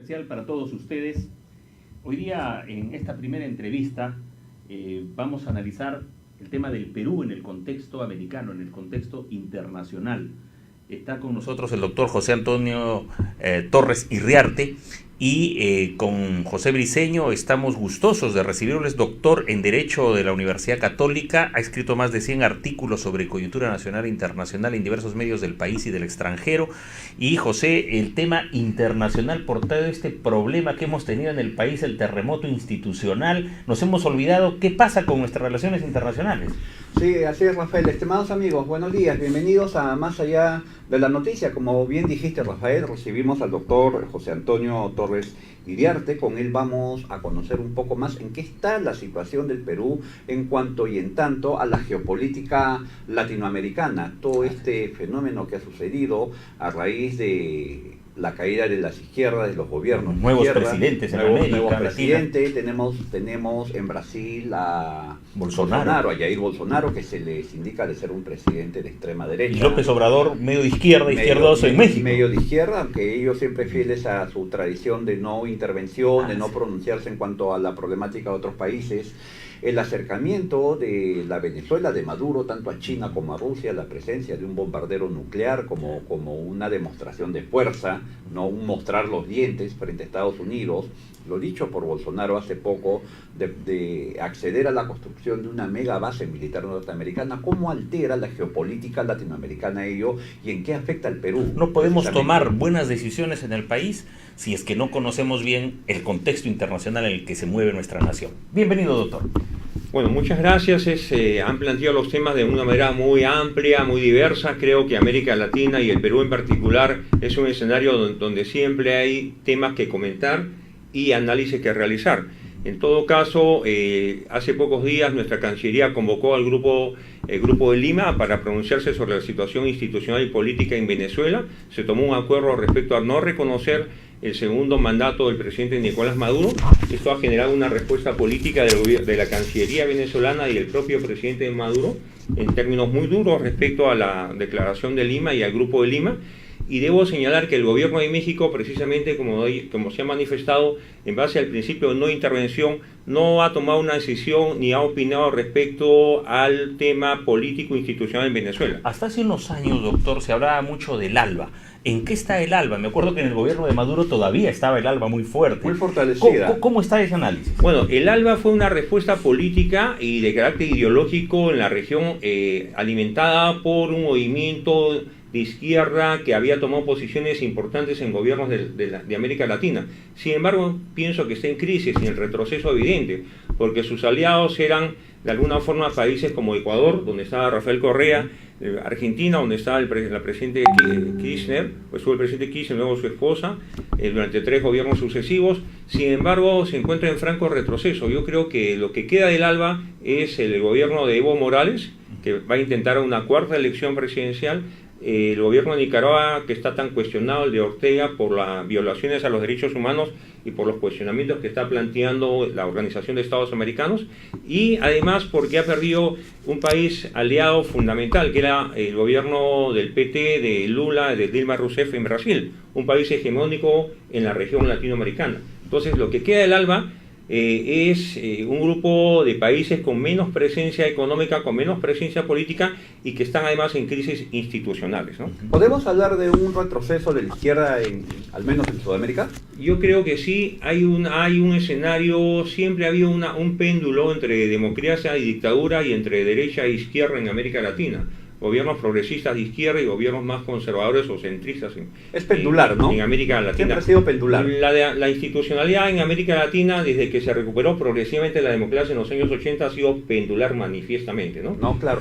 especial para todos ustedes. Hoy día, en esta primera entrevista, vamos a analizar el tema del Perú en el contexto americano, en el contexto internacional. Está con nosotros el doctor José Antonio Torres Iriarte y con José Briceño estamos gustosos de recibirlo. Es doctor en Derecho de la Universidad Católica, ha escrito más de 100 artículos sobre coyuntura nacional e internacional en diversos medios del país y del extranjero. Y José, el tema internacional por todo este problema que hemos tenido en el país, el terremoto institucional, nos hemos olvidado qué pasa con nuestras relaciones internacionales. Sí, así es, Rafael. Estimados amigos, buenos días, bienvenidos a Más Allá de la Noticia. Como bien dijiste, Rafael, recibimos al doctor José Antonio Torres Iriarte. Con él vamos a conocer un poco más en qué está la situación del Perú en cuanto y en tanto a la geopolítica latinoamericana. Todo este fenómeno que ha sucedido a raíz de la caída de las izquierdas, de los gobiernos. Nuevos presidentes en América Latina. Tenemos en Brasil a Bolsonaro, a Jair Bolsonaro, que se les indica de ser un presidente de extrema derecha. Y López Obrador, medio de izquierda, izquierdoso en México. Medio de izquierda, aunque ellos siempre fieles a su tradición de no intervención, de no pronunciarse en cuanto a la problemática de otros países. El acercamiento de la Venezuela de Maduro, tanto a China como a Rusia, la presencia de un bombardero nuclear como una demostración de fuerza, no un mostrar los dientes frente a Estados Unidos, lo dicho por Bolsonaro hace poco, de acceder a la construcción de una mega base militar norteamericana. ¿Cómo altera la geopolítica latinoamericana ello y en qué afecta al Perú? No podemos tomar buenas decisiones en el país si es que no conocemos bien el contexto internacional en el que se mueve nuestra nación. Bienvenido, doctor. Bueno, muchas gracias. Han planteado los temas de una manera muy amplia, muy diversa. Creo que América Latina y el Perú en particular es un escenario donde siempre hay temas que comentar y análisis que realizar. En todo caso, hace pocos días nuestra Cancillería convocó al grupo de Lima para pronunciarse sobre la situación institucional y política en Venezuela. Se tomó un acuerdo respecto a no reconocer el segundo mandato del presidente Nicolás Maduro. Esto ha generado una respuesta política de la Cancillería venezolana y el propio presidente Maduro en términos muy duros respecto a la declaración de Lima y al grupo de Lima. Y debo señalar que el gobierno de México, precisamente como se ha manifestado en base al principio de no intervención, no ha tomado una decisión ni ha opinado respecto al tema político institucional en Venezuela. Hasta hace unos años, doctor, se hablaba mucho del ALBA. ¿En qué está el ALBA? Me acuerdo que en el gobierno de Maduro todavía estaba el ALBA muy fuerte. Muy fortalecida. ¿Cómo está ese análisis? Bueno, el ALBA fue una respuesta política y de carácter ideológico en la región, alimentada por un movimiento de izquierda que había tomado posiciones importantes en gobiernos de América Latina. Sin embargo, pienso que está en crisis y en retroceso evidente, porque sus aliados eran de alguna forma países como Ecuador, donde estaba Rafael Correa, Argentina, donde estaba la presidente Kirchner, pues fue el presidente Kirchner, luego su esposa, durante 3 gobiernos sucesivos. Sin embargo, se encuentra en franco retroceso. Yo creo que lo que queda del ALBA es el gobierno de Evo Morales, que va a intentar una 4ª elección presidencial. El gobierno de Nicaragua, que está tan cuestionado, el de Ortega, por las violaciones a los derechos humanos y por los cuestionamientos que está planteando la Organización de Estados Americanos, y además porque ha perdido un país aliado fundamental, que era el gobierno del PT, de Lula, de Dilma Rousseff en Brasil, un país hegemónico en la región latinoamericana. Entonces, lo que queda del ALBA es un grupo de países con menos presencia económica, con menos presencia política y que están además en crisis institucionales, ¿no? ¿Podemos hablar de un retroceso de la izquierda, al menos en Sudamérica? Yo creo que sí, hay un escenario, siempre ha habido un péndulo entre democracia y dictadura y entre derecha e izquierda en América Latina. Gobiernos progresistas de izquierda y gobiernos más conservadores o centristas es pendular, ¿no? En América Latina. Siempre ha sido pendular. La institucionalidad en América Latina, desde que se recuperó progresivamente la democracia en los años 80, ha sido pendular manifiestamente, ¿no? No, claro.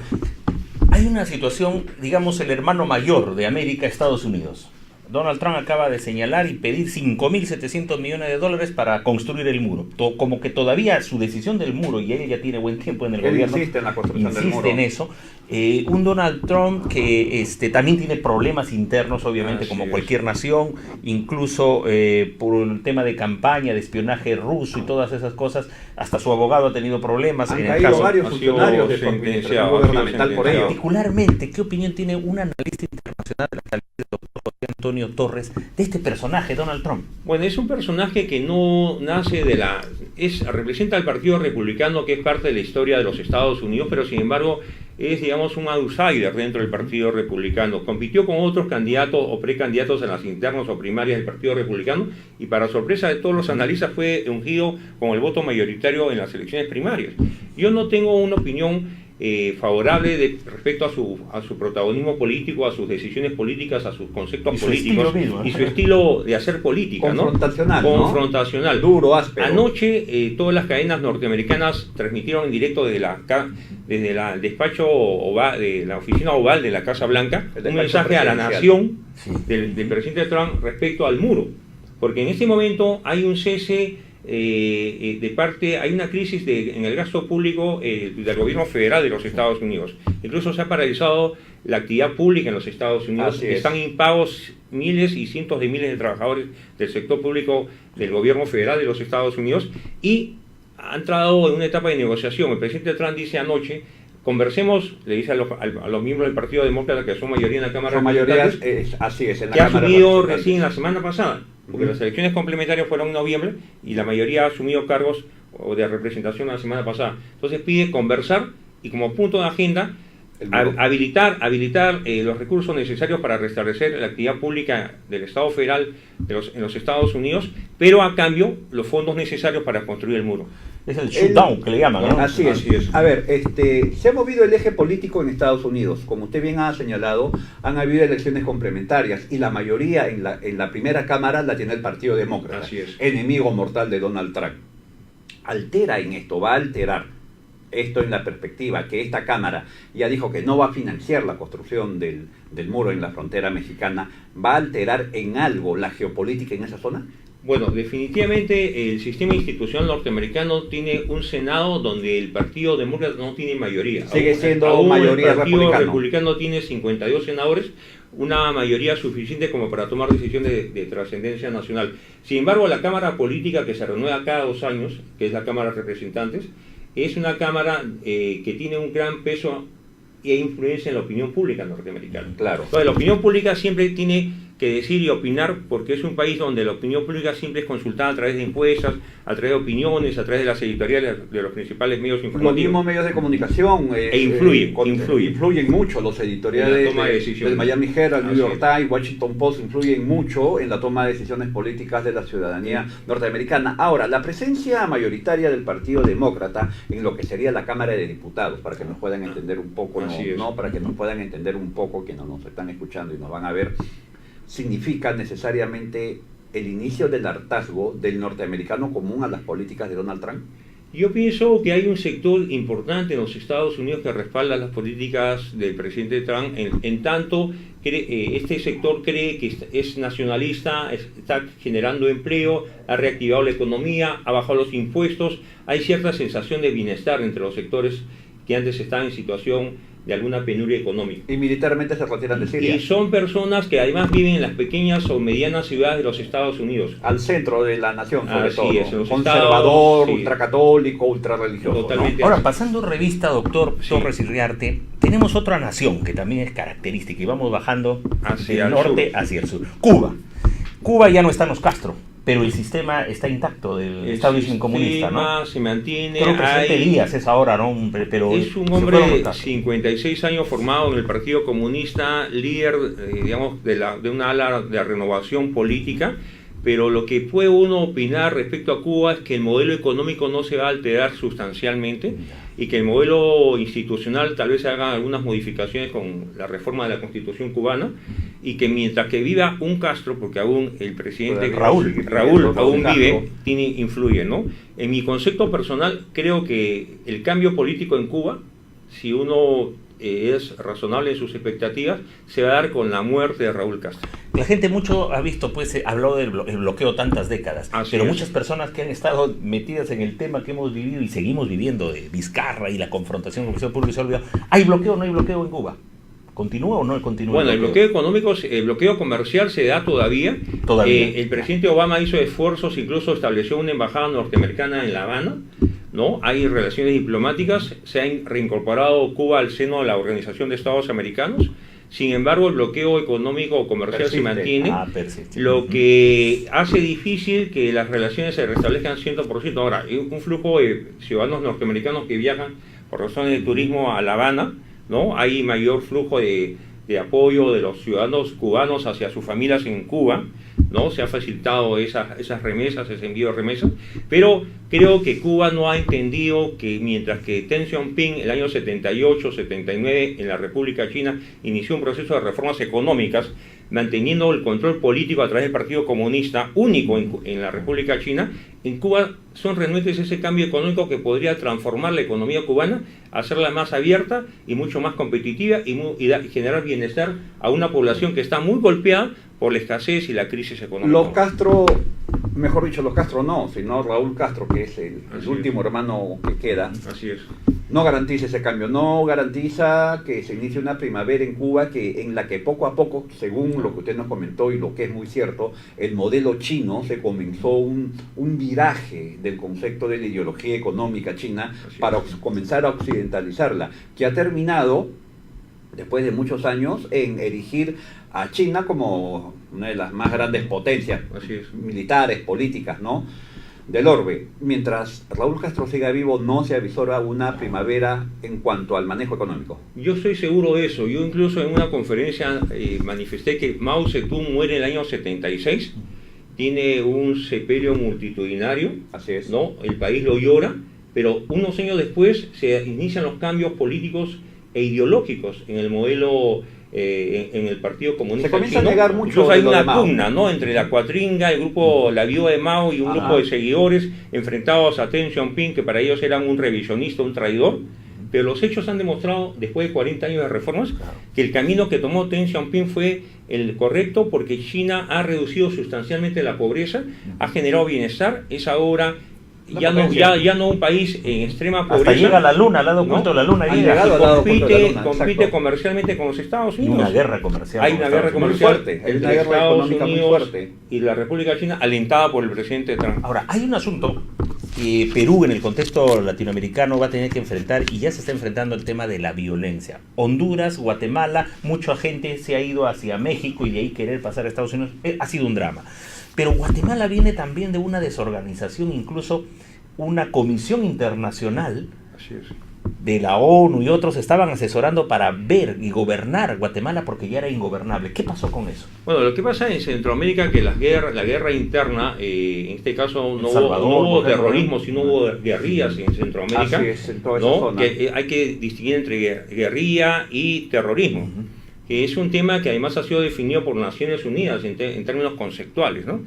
Hay una situación, digamos, el hermano mayor de América, Estados Unidos. Donald Trump acaba de señalar y pedir $5.700 millones para construir el muro. Como que todavía su decisión del muro, y él ya tiene buen tiempo en el gobierno, insiste en la construcción del muro. En eso. Un Donald Trump que también tiene problemas internos, obviamente, como cualquier nación, incluso por el tema de campaña, de espionaje ruso y todas esas cosas. Hasta su abogado ha tenido problemas. Han caído varios funcionarios de gubernamental por ello. Particularmente, ¿qué opinión tiene un analista internacional de la calidad del doctor José Antonio Antonio Torres, de este personaje, Donald Trump? Bueno, es un personaje que no nace de la... representa al Partido Republicano, que es parte de la historia de los Estados Unidos, pero sin embargo es, digamos, un outsider dentro del Partido Republicano. Compitió con otros candidatos o precandidatos en las internas o primarias del Partido Republicano y, para sorpresa de todos los analistas, fue ungido con el voto mayoritario en las elecciones primarias. Yo no tengo una opinión favorable respecto a su protagonismo político, a sus decisiones políticas, a sus conceptos políticos y su estilo de hacer política, confrontacional, ¿no? Confrontacional. Duro, áspero. Anoche todas las cadenas norteamericanas transmitieron en directo desde el despacho de la oficina oval de la Casa Blanca un mensaje a la nación del presidente Trump respecto al muro, porque en este momento hay un cese hay una crisis en el gasto público del gobierno federal de los Estados Unidos. Incluso se ha paralizado la actividad pública en los Estados Unidos. Están impagos miles y cientos de miles de trabajadores del sector público del gobierno federal de los Estados Unidos, y ha entrado en una etapa de negociación. El presidente Trump dice anoche: conversemos, le dice a los miembros del Partido Demócrata, que son mayoría en la Cámara de Representantes, en la que ha Cámara asumido recién la semana pasada, porque las elecciones complementarias fueron en noviembre y la mayoría ha asumido cargos de representación la semana pasada. Entonces pide conversar y, como punto de agenda, habilitar los recursos necesarios para restablecer la actividad pública del Estado federal en los Estados Unidos, pero a cambio los fondos necesarios para construir el muro. Es el shutdown que le llaman, ¿no? Así es. A ver, se ha movido el eje político en Estados Unidos. Como usted bien ha señalado, han habido elecciones complementarias y la mayoría en la primera cámara la tiene el Partido Demócrata, Así es. Enemigo mortal de Donald Trump. Va a alterar esto en la perspectiva que esta Cámara ya dijo que no va a financiar la construcción del muro en la frontera mexicana. ¿Va a alterar en algo la geopolítica en esa zona? Bueno, definitivamente el sistema institucional norteamericano tiene un Senado donde el Partido Demócrata no tiene mayoría. Sigue siendo mayoría republicana. El Partido republicano tiene 52 senadores, una mayoría suficiente como para tomar decisiones de trascendencia nacional. Sin embargo, la Cámara Política, que se renueva cada 2 años, que es la Cámara de Representantes, es una Cámara que tiene un gran peso e influencia en la opinión pública norteamericana. Claro. Entonces, la opinión pública siempre tiene que decir y opinar, porque es un país donde la opinión pública siempre es consultada a través de encuestas, a través de opiniones, a través de las editoriales de los principales medios informativos. Los mismos medios de comunicación influyen mucho. Los editoriales del Miami Herald, New York Times, Washington Post influyen mucho en la toma de decisiones políticas de la ciudadanía norteamericana. Ahora, la presencia mayoritaria del Partido Demócrata en lo que sería la Cámara de Diputados, para que nos puedan entender un poco, para que nos puedan entender un poco, que no nos están escuchando y nos van a ver, significa necesariamente el inicio del hartazgo del norteamericano común a las políticas de Donald Trump. Yo pienso que hay un sector importante en los Estados Unidos que respalda las políticas del presidente Trump, en tanto este sector cree que es nacionalista, está generando empleo, ha reactivado la economía, ha bajado los impuestos, hay cierta sensación de bienestar entre los sectores que antes estaban en situación de alguna penuria económica. Y militarmente se retiran de Siria. Y son personas que además viven en las pequeñas o medianas ciudades de los Estados Unidos. Al centro de la nación, sobre todo. Es, conservador, ultracatólico, ultrarreligioso. Totalmente. Ahora, pasando revista, doctor Torres Irriarte, tenemos otra nación que también es característica y vamos bajando del norte hacia el sur. Cuba. Cuba ya no está en los Castro, pero el sistema está intacto del establishment comunista, ¿no? Se mantiene. Creo que el presidente Díaz es ahora, ¿no? Pero es un hombre de 56 años formado en el Partido Comunista, líder, digamos, de una ala de renovación política, pero lo que puede uno opinar respecto a Cuba es que el modelo económico no se va a alterar sustancialmente y que el modelo institucional tal vez se hagan algunas modificaciones con la reforma de la Constitución cubana, y que mientras que viva un Castro, porque aún el presidente Raúl aún vive, influye, ¿no? En mi concepto personal, creo que el cambio político en Cuba, si uno es razonable en sus expectativas, se va a dar con la muerte de Raúl Castro. La gente mucho ha visto, pues, habló del bloqueo tantas décadas, pero muchas personas que han estado metidas en el tema que hemos vivido y seguimos viviendo, de Vizcarra y la confrontación con el sector público, se olvidó. ¿Hay bloqueo o no hay bloqueo en Cuba? ¿Continúa o no continúa? Bueno, el bloqueo económico, el bloqueo comercial se da todavía. El presidente Obama hizo esfuerzos, incluso estableció una embajada norteamericana en La Habana, ¿no? Hay relaciones diplomáticas, se ha reincorporado Cuba al seno de la Organización de Estados Americanos. Sin embargo, el bloqueo económico o comercial se mantiene, persiste. lo que hace difícil que las relaciones se restablezcan 100%. Ahora, hay un flujo de ciudadanos norteamericanos que viajan por razones de turismo a La Habana, ¿no? Hay mayor flujo de apoyo de los ciudadanos cubanos hacia sus familias en Cuba, ¿no? Se ha facilitado esas remesas, ese envío de remesas, pero creo que Cuba no ha entendido que mientras que Deng Xiaoping el año 78, 79 en la República China inició un proceso de reformas económicas, manteniendo el control político a través del Partido Comunista, único en la República China, en Cuba son renuentes a ese cambio económico que podría transformar la economía cubana, hacerla más abierta y mucho más competitiva y generar bienestar a una población que está muy golpeada por la escasez y la crisis económica. Los Castro, mejor dicho, los Castro no, sino Raúl Castro, que es el último hermano que queda. Así es. No garantiza ese cambio, no garantiza que se inicie una primavera en Cuba en la que poco a poco, según lo que usted nos comentó y lo que es muy cierto, el modelo chino se comenzó un viraje del concepto de la ideología económica china para comenzar a occidentalizarla, que ha terminado, después de muchos años, en erigir a China como una de las más grandes potencias militares, políticas, ¿no?, del orbe. Mientras Raúl Castro siga vivo, no se avisora una primavera en cuanto al manejo económico. Yo estoy seguro de eso. Yo incluso en una conferencia manifesté que Mao Zedong muere en el año 76, tiene un sepelio multitudinario, así es, ¿no? El país lo llora, pero unos años después se inician los cambios políticos e ideológicos en el modelo, en el Partido Comunista se comienza chino. a negar mucho. Incluso hay una pugna, ¿no?, entre la Cuatringa, el grupo La Viuda de Mao y un grupo de seguidores enfrentados a Deng Xiaoping, que para ellos eran un revisionista, un traidor. Pero los hechos han demostrado, después de 40 años de reformas, que el camino que tomó Deng Xiaoping fue el correcto, porque China ha reducido sustancialmente la pobreza, ha generado bienestar, es ahora ya no un país en extrema pobreza. Hasta llega a la luna, al lado oculto de la luna. Compite comercialmente con los Estados Unidos. Y una guerra comercial. Hay una guerra comercial entre Estados Unidos y la República China, alentada por el presidente Trump. Ahora, hay un asunto que Perú en el contexto latinoamericano va a tener que enfrentar, y ya se está enfrentando, el tema de la violencia. Honduras, Guatemala, mucha gente se ha ido hacia México y de ahí querer pasar a Estados Unidos, ha sido un drama. Pero Guatemala viene también de una desorganización, incluso una comisión internacional de la ONU y otros estaban asesorando para ver y gobernar Guatemala porque ya era ingobernable. ¿Qué pasó con eso? Bueno, lo que pasa en Centroamérica es que la guerra interna, en este caso no hubo terrorismo, sino hubo guerrillas en Centroamérica. Así es, en toda esa zona. Que hay que distinguir entre guerrilla y terrorismo. Que es un tema que además ha sido definido por Naciones Unidas en términos conceptuales, ¿no?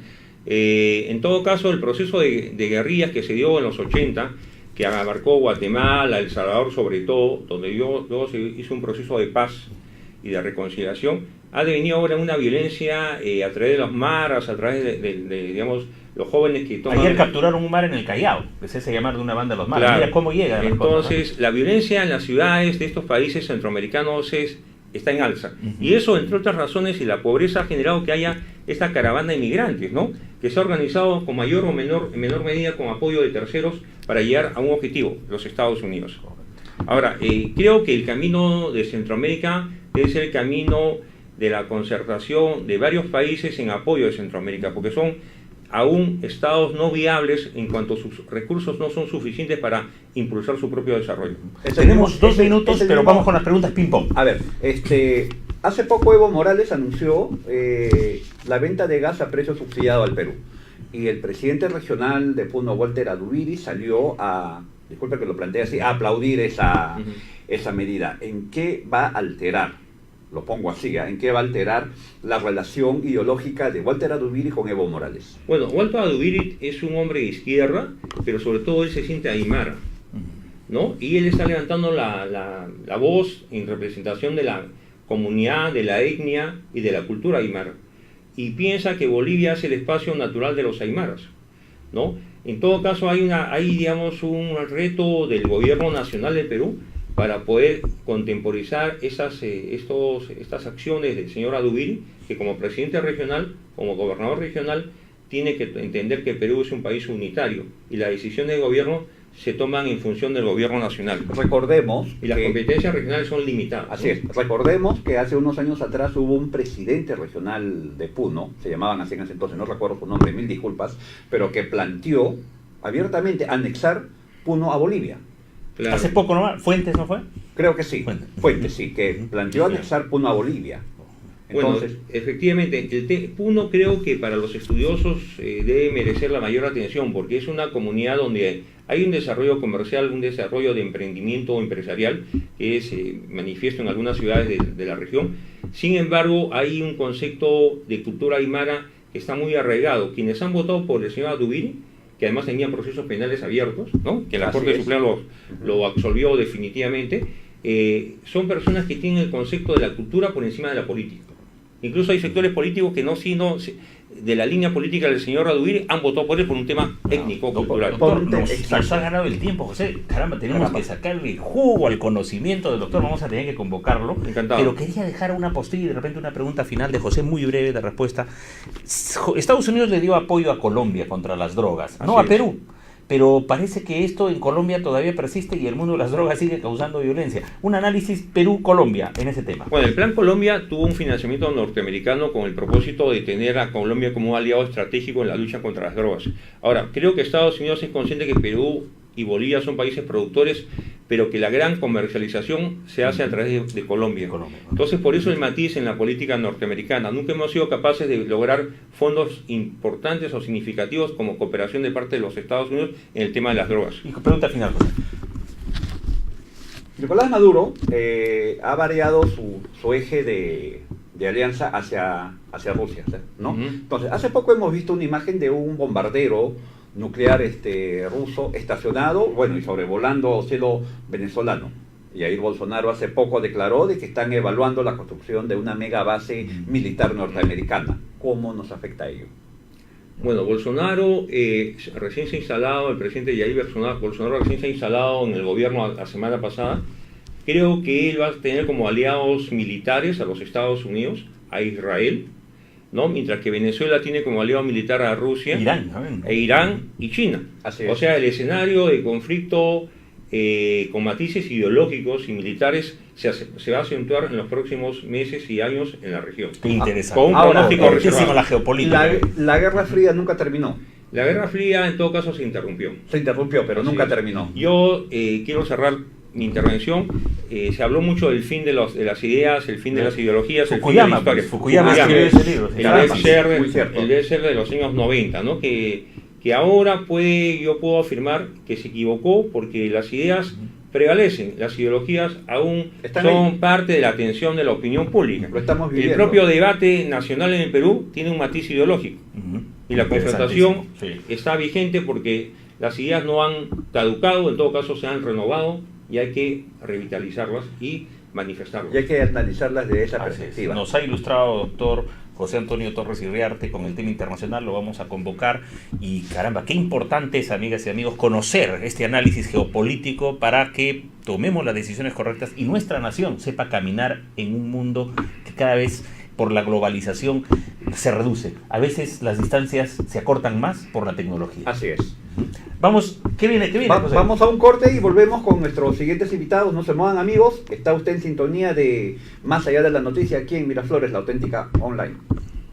En todo caso, el proceso de guerrillas que se dio en los 80, que abarcó Guatemala, El Salvador sobre todo, donde luego se hizo un proceso de paz y de reconciliación, ha devenido ahora una violencia a través de los maras, a través de digamos, los jóvenes que toman... Ayer capturaron un mar en el Callao, que se hace llamar de una banda de los maras. Claro. Mira cómo llega. Entonces, cosas, ¿no? La violencia en las ciudades de estos países centroamericanos está en alza. Y eso, entre otras razones, y la pobreza ha generado que haya esta caravana de inmigrantes, ¿no?, que se ha organizado con mayor o menor medida con apoyo de terceros para llegar a un objetivo, los Estados Unidos. Ahora, creo que el camino de Centroamérica debe ser el camino de la concertación de varios países en apoyo de Centroamérica, porque son aún estados no viables en cuanto sus recursos no son suficientes para impulsar su propio desarrollo. Tenemos 2 minutos, pero vamos con las preguntas ping-pong. A ver, hace poco Evo Morales anunció la venta de gas a precio subsidiado al Perú. Y el presidente regional de Puno, Walter Adubiri, salió a, disculpe que lo plantee así, a aplaudir esa medida. ¿En qué va a alterar? Lo pongo así, ¿en qué va a alterar la relación ideológica de Walter Adubiri con Evo Morales? Bueno, Walter Adubiri es un hombre de izquierda, pero sobre todo él se siente aymara, ¿no? Y él está levantando la voz en representación de la comunidad, de la etnia y de la cultura aymara. Y piensa que Bolivia es el espacio natural de los aymaras, ¿no? En todo caso, hay digamos, un reto del gobierno nacional del Perú para poder contemporizar estas acciones del señor Adubiri, que como presidente regional, como gobernador regional, tiene que entender que Perú es un país unitario y las decisiones de gobierno se toman en función del gobierno nacional. Recordemos Y las competencias regionales son limitadas. Así ¿no? es. Recordemos que hace unos años atrás hubo un presidente regional de Puno, se llamaban así en ese entonces, no recuerdo su nombre, mil disculpas, pero que planteó abiertamente anexar Puno a Bolivia. Claro. Hace poco nomás, ¿Fuentes no fue? Creo que sí. Fuentes. Sí, que planteó anexar Puno a Bolivia. Entonces, bueno, efectivamente, Puno creo que para los estudiosos debe merecer la mayor atención, porque es una comunidad donde hay un desarrollo comercial, un desarrollo de emprendimiento empresarial que se manifiesta en algunas ciudades de la región. Sin embargo, hay un concepto de cultura aymara que está muy arraigado. Quienes han votado por el señor Adubiri, que además tenían procesos penales abiertos, ¿no? Que la Corte Suprema lo absolvió definitivamente, son personas que tienen el concepto de la cultura por encima de la política. Incluso hay sectores políticos que de la línea política del señor Adubiri han votado por él por un tema étnico, cultural. Doctor, nos ha ganado el tiempo, José. Caramba, tenemos que sacarle jugo al conocimiento del doctor. Vamos a tener que convocarlo. Encantado. Pero quería dejar una postilla y de repente una pregunta final de José, muy breve de respuesta. Estados Unidos le dio apoyo a Colombia contra las drogas, no a Perú. Pero parece que esto en Colombia todavía persiste y el mundo de las drogas sigue causando violencia. Un análisis Perú-Colombia en ese tema. Bueno, el Plan Colombia tuvo un financiamiento norteamericano con el propósito de tener a Colombia como un aliado estratégico en la lucha contra las drogas. Ahora, creo que Estados Unidos es consciente que Perú y Bolivia son países productores, pero que la gran comercialización se hace a través de Colombia. Entonces, por eso el matiz en la política norteamericana. Nunca hemos sido capaces de lograr fondos importantes o significativos como cooperación de parte de los Estados Unidos en el tema de las drogas. Y pregunta final, José. Nicolás Maduro ha variado su eje de alianza hacia Rusia, ¿no? Entonces, hace poco hemos visto una imagen de un bombardero nuclear ruso estacionado, bueno, y sobrevolando cielo venezolano. Y Jair Bolsonaro hace poco declaró de que están evaluando la construcción de una mega base militar norteamericana. ¿Cómo nos afecta a ello? Bueno, Bolsonaro recién se ha instalado, el presidente Jair Bolsonaro recién se ha instalado en el gobierno la semana pasada. Creo que él va a tener como aliados militares a los Estados Unidos, a Israel, ¿no? Mientras que Venezuela tiene como aliado militar a Rusia, Irán y China. O sea, el escenario de conflicto con matices ideológicos y militares se va a acentuar en los próximos meses y años en la región. Qué interesante. Con un pronóstico reservado. La geopolítica. La Guerra Fría nunca terminó. La Guerra Fría en todo caso se interrumpió. Se interrumpió, pero nunca terminó. Yo quiero cerrar mi intervención. Se habló mucho del fin de las ideas, el fin de las ideologías, el fin de la historia. Fukuyama escribió ese libro. El debe ser de los años 90, ¿no? Que ahora yo puedo afirmar que se equivocó porque las ideas prevalecen, las ideologías aún son parte de la atención de la opinión pública. Lo estamos viviendo. El propio debate nacional en el Perú tiene un matiz ideológico y la confrontación está vigente porque las ideas no han caducado, en todo caso se han renovado y hay que revitalizarlas y manifestarlas. Y hay que analizarlas desde esa perspectiva. Nos ha ilustrado, doctor José Antonio Torres Iriarte, con el tema internacional. Lo vamos a convocar y caramba, qué importante es, amigas y amigos, conocer este análisis geopolítico para que tomemos las decisiones correctas y nuestra nación sepa caminar en un mundo que cada vez por la globalización se reduce. A veces las distancias se acortan más por la tecnología. Así es. Vamos, ¿qué viene? Vamos a un corte y volvemos con nuestros siguientes invitados. No se muevan, amigos. Está usted en sintonía de Más Allá de la Noticia aquí en Miraflores, la auténtica online.